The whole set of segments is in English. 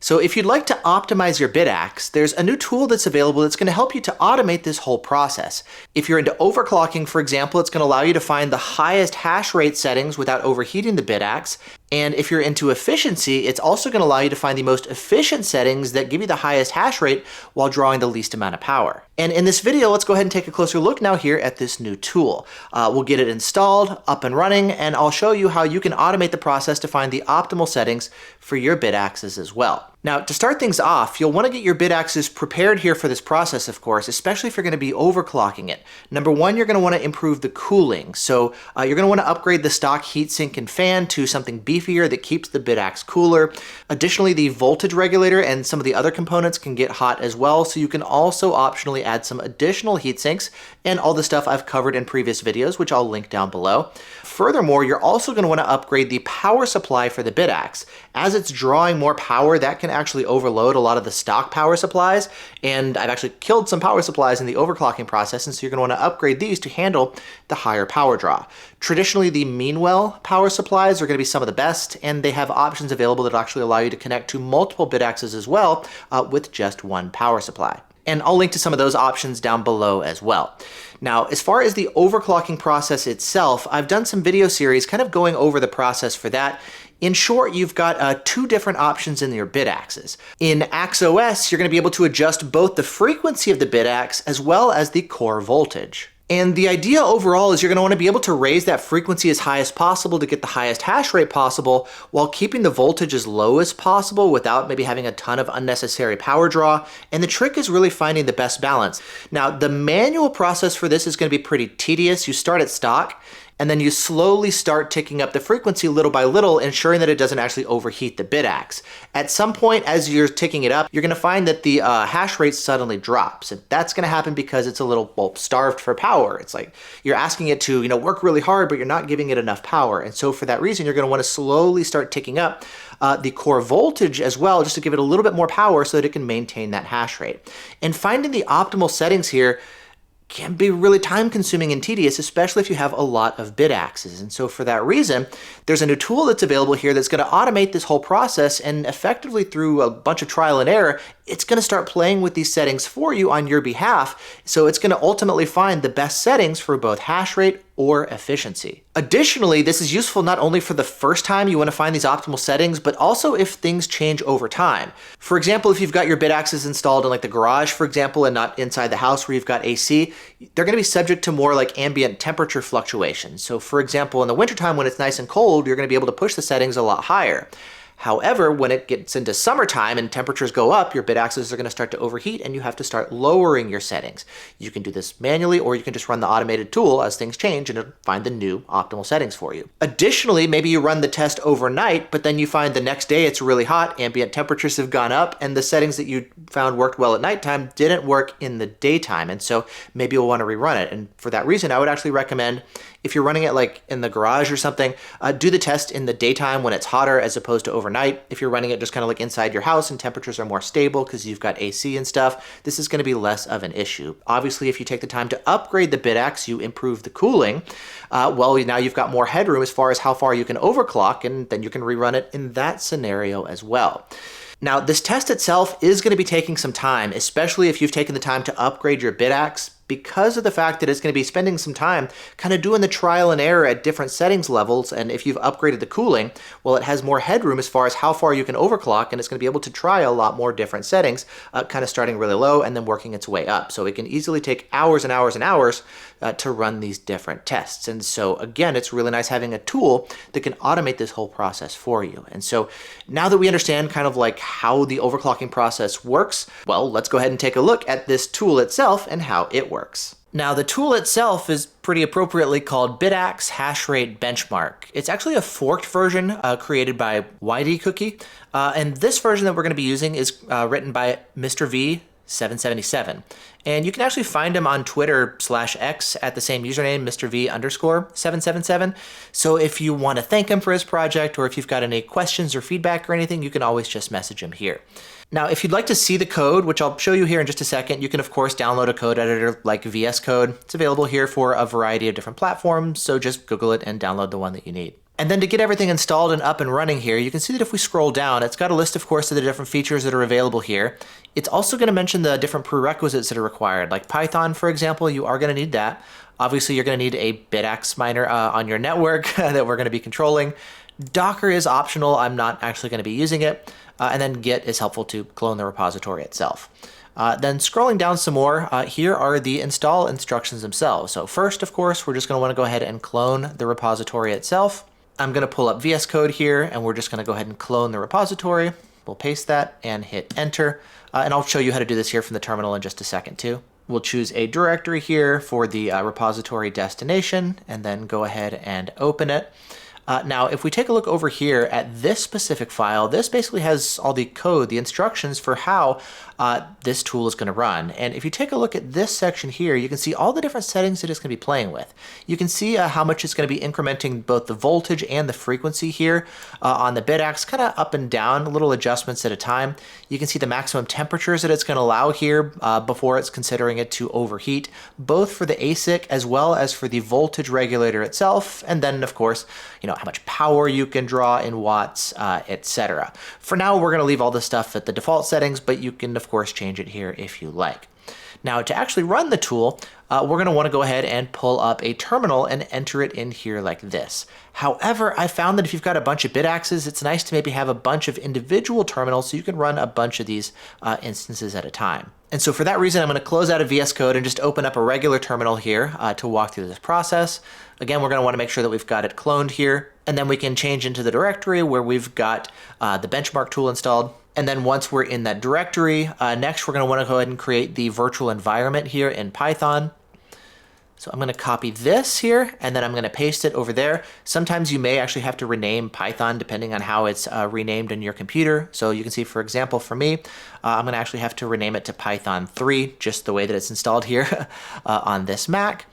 So if you'd like to optimize your Bitaxe, there's a new tool that's available that's going to help you to automate this whole process. If you're into overclocking, for example, it's going to allow you to find the highest hash rate settings without overheating the Bitaxe. And if you're into efficiency, it's also going to allow you to find the most efficient settings that give you the highest hash rate while drawing the least amount of power. And in this video, let's go ahead and take a closer look now here at this new tool. We'll get it installed, up and running, and I'll show you how you can automate the process to find the optimal settings for your Bitaxes as well. Now, to start things off, you'll want to get your Bitaxes prepared here for this process, of course, especially if you're going to be overclocking it. Number one, you're going to want to improve the cooling. So you're going to want to upgrade the stock heatsink and fan to something beefier that keeps the Bitaxe cooler. Additionally, the voltage regulator and some of the other components can get hot as well, so you can also optionally add some additional heatsinks and all the stuff I've covered in previous videos, which I'll link down below. Furthermore, you're also going to want to upgrade the power supply for the Bitaxe. As it's drawing more power, that can actually overload a lot of the stock power supplies, and I've actually killed some power supplies in the overclocking process, and so you're going to want to upgrade these to handle the higher power draw. Traditionally, the Meanwell power supplies are going to be some of the best, and they have options available that actually allow you to connect to multiple Bitaxes as well with just one power supply. And I'll link to some of those options down below as well. Now, as far as the overclocking process itself, I've done some video series kind of going over the process for that. In short, you've got two different options in your Bitaxes. In AxeOS, you're going to be able to adjust both the frequency of the Bitaxe as well as the core voltage. And the idea overall is you're going to want to be able to raise that frequency as high as possible to get the highest hash rate possible while keeping the voltage as low as possible without maybe having a ton of unnecessary power draw. And the trick is really finding the best balance. Now, the manual process for this is going to be pretty tedious. You start at stock, and then you slowly start ticking up the frequency little by little, ensuring that it doesn't actually overheat the Bitaxe. At some point, as you're ticking it up, you're going to find that the hash rate suddenly drops. And that's going to happen because it's a little, well, starved for power. It's like you're asking it to, work really hard, but you're not giving it enough power. And so for that reason, you're going to want to slowly start ticking up the core voltage as well, just to give it a little bit more power so that it can maintain that hash rate. And finding the optimal settings here can be really time consuming and tedious, especially if you have a lot of Bitaxes. And so for that reason, there's a new tool that's available here that's going to automate this whole process, and effectively through a bunch of trial and error, it's going to start playing with these settings for you on your behalf. So it's going to ultimately find the best settings for both hash rate or efficiency. Additionally, this is useful not only for the first time you want to find these optimal settings, but also if things change over time. For example, if you've got your Bitaxes installed in like the garage, for example, and not inside the house where you've got AC, they're going to be subject to more like ambient temperature fluctuations. So for example, in the wintertime when it's nice and cold, you're going to be able to push the settings a lot higher. However, when it gets into summertime and temperatures go up, your Bitaxes are going to start to overheat and you have to start lowering your settings. You can do this manually, or you can just run the automated tool as things change and it'll find the new optimal settings for you. Additionally, maybe you run the test overnight, but then you find the next day it's really hot, ambient temperatures have gone up, and the settings that you found worked well at nighttime didn't work in the daytime. And so maybe you'll want to rerun it. And for that reason, I would actually recommend, if you're running it like in the garage or something, do the test in the daytime when it's hotter as opposed to overnight. If you're running it just kind of like inside your house and temperatures are more stable because you've got AC and stuff, this is going to be less of an issue. Obviously, if you take the time to upgrade the Bitaxe, you improve the cooling. Well, now you've got more headroom as far as how far you can overclock, and then you can rerun it in that scenario as well. Now, this test itself is going to be taking some time, especially if you've taken the time to upgrade your Bitaxe, because of the fact that it's going to be spending some time kind of doing the trial and error at different settings levels. And if you've upgraded the cooling, well, it has more headroom as far as how far you can overclock, and it's going to be able to try a lot more different settings, kind of starting really low and then working its way up. So it can easily take hours and hours and hours to run these different tests. And so again, it's really nice having a tool that can automate this whole process for you. And so now that we understand kind of like how the overclocking process works, well, let's go ahead and take a look at this tool itself and how it works. Now, the tool itself is pretty appropriately called Bitaxe Hashrate Benchmark. It's actually a forked version created by YD Cookie, and this version that we're going to be using is written by Mr. V777. And you can actually find him on Twitter/X at the same username, MrV_777. So if you want to thank him for his project, or if you've got any questions or feedback or anything, you can always just message him here. Now, if you'd like to see the code, which I'll show you here in just a second, you can of course download a code editor like VS Code. It's available here for a variety of different platforms, so just Google it and download the one that you need. And then to get everything installed and up and running here, you can see that if we scroll down, it's got a list, of course, of the different features that are available here. It's also going to mention the different prerequisites that are required, like Python, for example. You are going to need that. Obviously, you're going to need a Bitaxe miner on your network that we're going to be controlling. Docker is optional. I'm not actually going to be using it. And then Git is helpful to clone the repository itself. Then scrolling down some more, here are the install instructions themselves. So first, of course, we're just going to want to go ahead and clone the repository itself. I'm going to pull up VS Code here, and we're just going to go ahead and clone the repository. We'll paste that and hit enter. And I'll show you how to do this here from the terminal in just a second too. We'll choose a directory here for the repository destination, and then go ahead and open it. Now, if we take a look over here at this specific file, this basically has all the code, the instructions for how this tool is going to run. And if you take a look at this section here, you can see all the different settings that it's going to be playing with. You can see how much it's going to be incrementing both the voltage and the frequency here on the Bitaxe, kind of up and down, little adjustments at a time. You can see the maximum temperatures that it's going to allow here before it's considering it to overheat, both for the ASIC as well as for the voltage regulator itself. And then, of course, how much power you can draw in watts, etc. For now, we're going to leave all this stuff at the default settings, but you can, of course, change it here if you like. Now, to actually run the tool, we're going to want to go ahead and pull up a terminal and enter it in here like this. However, I found that if you've got a bunch of Bitaxes, it's nice to maybe have a bunch of individual terminals so you can run a bunch of these instances at a time. And so for that reason, I'm going to close out of VS Code and just open up a regular terminal here to walk through this process. Again, we're going to want to make sure that we've got it cloned here, and then we can change into the directory where we've got the benchmark tool installed. And then once we're in that directory, next we're going to want to go ahead and create the virtual environment here in Python. So I'm going to copy this here, and then I'm going to paste it over there. Sometimes you may actually have to rename Python depending on how it's renamed in your computer. So you can see, for example, for me, I'm going to actually have to rename it to Python 3, just the way that it's installed here on this Mac.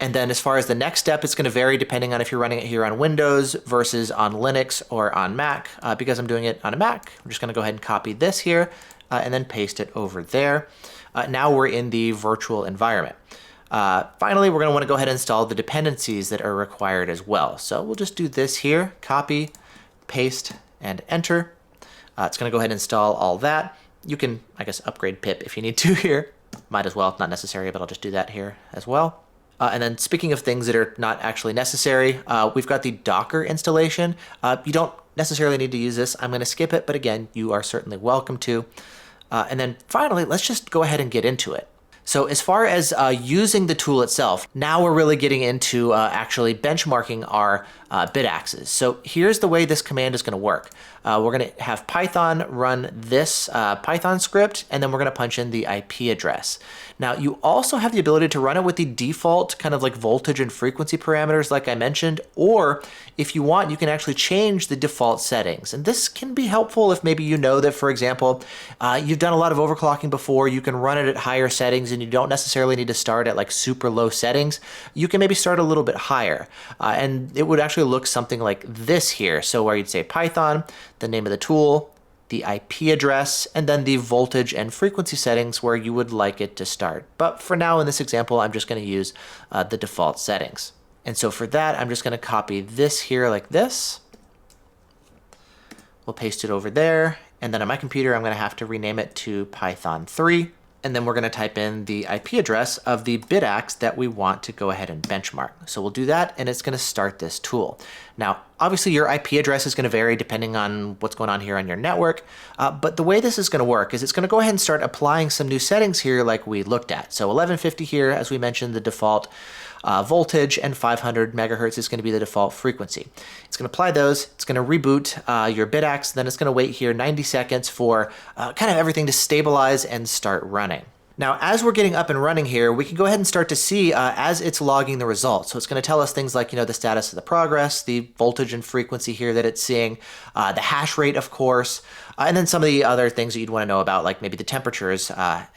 And then as far as the next step, it's going to vary depending on if you're running it here on Windows versus on Linux or on Mac. Because I'm doing it on a Mac, I'm just going to go ahead and copy this here and then paste it over there. Now we're in the virtual environment. Finally, we're going to want to go ahead and install the dependencies that are required as well. So we'll just do this here, copy, paste, and enter. It's going to go ahead and install all that. You can, I guess, upgrade pip if you need to here. Might as well, not necessary, but I'll just do that here as well. And then speaking of things that are not actually necessary, we've got the Docker installation. You don't necessarily need to use this. I'm going to skip it, but again, you are certainly welcome to. And then finally, let's just go ahead and get into it. So as far as using the tool itself, now we're really getting into actually benchmarking our Bitaxes. So here's the way this command is going to work. We're going to have Python run this Python script, and then we're going to punch in the IP address. Now, you also have the ability to run it with the default kind of like voltage and frequency parameters like I mentioned, or if you want, you can actually change the default settings. And this can be helpful if maybe you know that, for example, you've done a lot of overclocking before, you can run it at higher settings and you don't necessarily need to start at like super low settings. You can maybe start a little bit higher. And it would actually look something like this here. So where you'd say Python, the name of the tool, the IP address, and then the voltage and frequency settings where you would like it to start. But for now in this example, I'm just going to use the default settings. And so for that, I'm just going to copy this here like this. We'll paste it over there. And then on my computer, I'm going to have to rename it to Python 3. And then we're going to type in the IP address of the Bitaxe that we want to go ahead and benchmark. So we'll do that, and it's going to start this tool. Now, obviously, your IP address is going to vary depending on what's going on here on your network. But the way this is going to work is it's going to go ahead and start applying some new settings here like we looked at. So 1150 here, as we mentioned, the default voltage, and 500 megahertz is going to be the default frequency. It's going to apply those, it's going to reboot your Bitaxe, then it's going to wait here 90 seconds for kind of everything to stabilize and start running. Now, as we're getting up and running here, we can go ahead and start to see as it's logging the results. So it's going to tell us things like, the status of the progress, the voltage and frequency here that it's seeing, the hash rate, of course, and then some of the other things that you'd want to know about, like maybe the temperatures,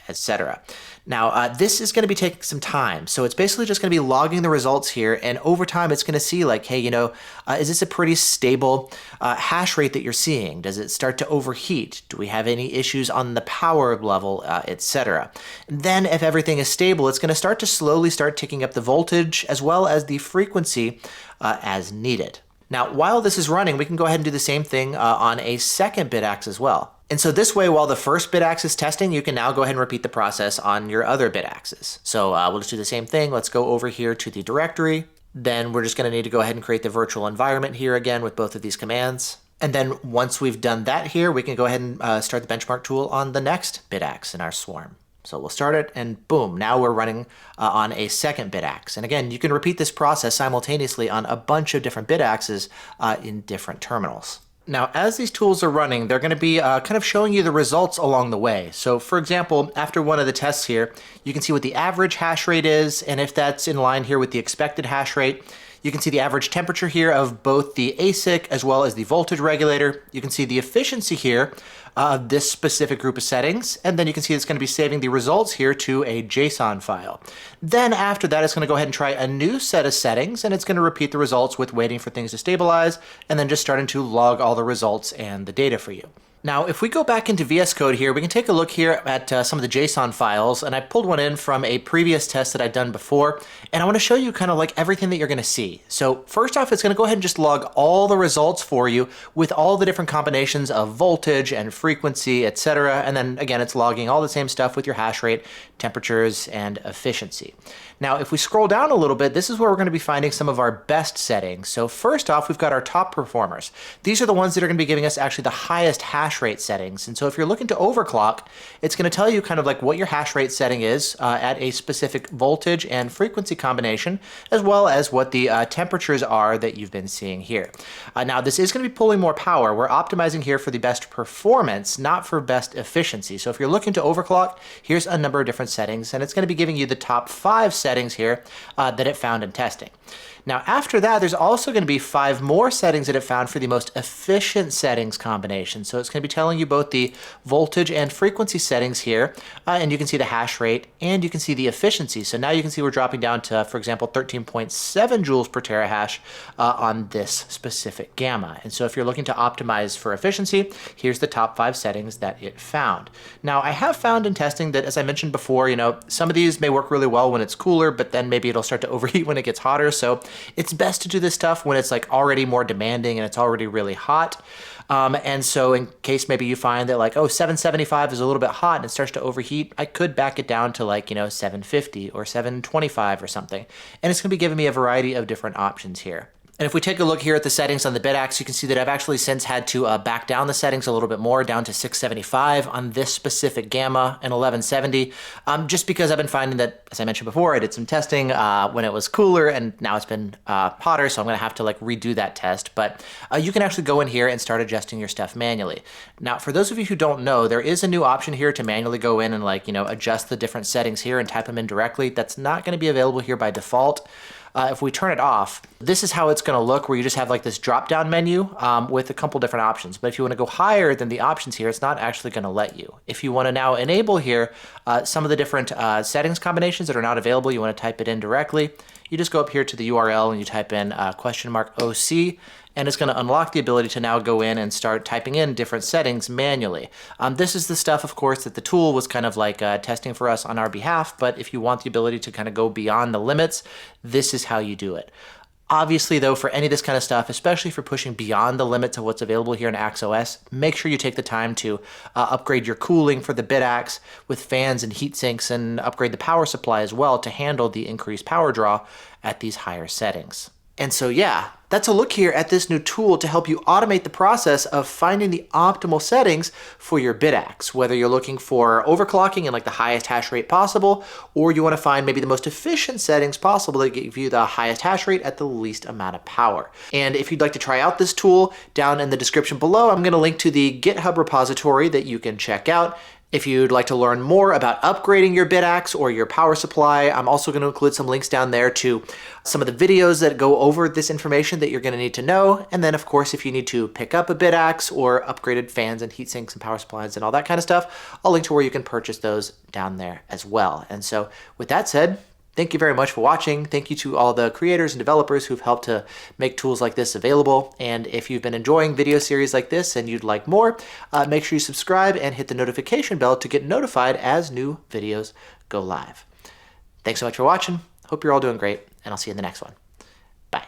etc. Now, this is going to be taking some time. So it's basically just going to be logging the results here. And over time, it's going to see like, hey, is this a pretty stable hash rate that you're seeing? Does it start to overheat? Do we have any issues on the power level, etc.? And then if everything is stable, it's going to start to slowly start ticking up the voltage as well as the frequency as needed. Now, while this is running, we can go ahead and do the same thing on a second Bitaxe as well. And so this way, while the first Bitaxe is testing, you can now go ahead and repeat the process on your other Bitaxes. So we'll just do the same thing. Let's go over here to the directory. Then we're just going to need to go ahead and create the virtual environment here again with both of these commands. And then once we've done that here, we can go ahead and start the benchmark tool on the next Bitaxe in our swarm. So we'll start it, and boom, now we're running on a second Bitaxe. And again, you can repeat this process simultaneously on a bunch of different Bitaxes in different terminals. Now, as these tools are running, they're going to be kind of showing you the results along the way. So for example, after one of the tests here, you can see what the average hash rate is, and if that's in line here with the expected hash rate. You can see the average temperature here of both the ASIC as well as the voltage regulator. You can see the efficiency here of this specific group of settings. And then you can see it's going to be saving the results here to a JSON file. Then after that, it's going to go ahead and try a new set of settings, and it's going to repeat the results with waiting for things to stabilize and then just starting to log all the results and the data for you. Now, if we go back into VS Code here, we can take a look here at some of the JSON files, and I pulled one in from a previous test that I'd done before, and I want to show you kind of like everything that you're going to see. So first off, it's going to go ahead and just log all the results for you with all the different combinations of voltage and frequency, etc. And then again, it's logging all the same stuff with your hash rate, temperatures, and efficiency. Now, if we scroll down a little bit, this is where we're going to be finding some of our best settings. So first off, we've got our top performers. These are the ones that are going to be giving us actually the highest hash rate settings. And so if you're looking to overclock, it's going to tell you kind of like what your hash rate setting is at a specific voltage and frequency combination, as well as what the temperatures are that you've been seeing here. Now, this is going to be pulling more power. We're optimizing here for the best performance, not for best efficiency. So if you're looking to overclock, here's a number of different settings, and it's going to be giving you the top 5 settings here that it found in testing. Now, after that, there's also going to be 5 more settings that it found for the most efficient settings combination. So it's going to be telling you both the voltage and frequency settings here, and you can see the hash rate, and you can see the efficiency. So now you can see we're dropping down to, for example, 13.7 joules per terahash on this specific gamma. And so if you're looking to optimize for efficiency, here's the top 5 settings that it found. Now, I have found in testing that, as I mentioned before, some of these may work really well when it's cooler, but then maybe it'll start to overheat when it gets hotter. So it's best to do this stuff when it's like already more demanding and it's already really hot. And so in case maybe you find that like, oh, 775 is a little bit hot and it starts to overheat, I could back it down to like, 750 or 725 or something. And it's going to be giving me a variety of different options here. And if we take a look here at the settings on the Bitaxe, you can see that I've actually since had to back down the settings a little bit more, down to 675 on this specific gamma and 1170, just because I've been finding that, as I mentioned before, I did some testing when it was cooler, and now it's been hotter, so I'm going to have to like redo that test. But you can actually go in here and start adjusting your stuff manually. Now, for those of you who don't know, there is a new option here to manually go in and like, adjust the different settings here and type them in directly. That's not going to be available here by default. If we turn it off, this is how it's going to look, where you just have like this drop-down menu with a couple different options. But if you want to go higher than the options here, it's not actually going to let you. If you want to now enable here some of the different settings combinations that are not available, you want to type it in directly, you just go up here to the URL and you type in $OC, and it's going to unlock the ability to now go in and start typing in different settings manually. This is the stuff, of course, that the tool was kind of like testing for us on our behalf, but if you want the ability to kind of go beyond the limits, this is how you do it. Obviously, though, for any of this kind of stuff, especially for pushing beyond the limits of what's available here in AxeOS, make sure you take the time to upgrade your cooling for the Bitaxe with fans and heat sinks, and upgrade the power supply as well to handle the increased power draw at these higher settings. And so, yeah, that's a look here at this new tool to help you automate the process of finding the optimal settings for your Bitaxe, whether you're looking for overclocking in like the highest hash rate possible, or you want to find maybe the most efficient settings possible that give you the highest hash rate at the least amount of power. And if you'd like to try out this tool, down in the description below, I'm going to link to the GitHub repository that you can check out. If you'd like to learn more about upgrading your Bitaxe or your power supply, I'm also going to include some links down there to some of the videos that go over this information that you're going to need to know. And then, of course, if you need to pick up a Bitaxe or upgraded fans and heat sinks and power supplies and all that kind of stuff, I'll link to where you can purchase those down there as well. And so with that said, thank you very much for watching. Thank you to all the creators and developers who've helped to make tools like this available. And if you've been enjoying video series like this and you'd like more, make sure you subscribe and hit the notification bell to get notified as new videos go live. Thanks so much for watching. Hope you're all doing great, and I'll see you in the next one. Bye.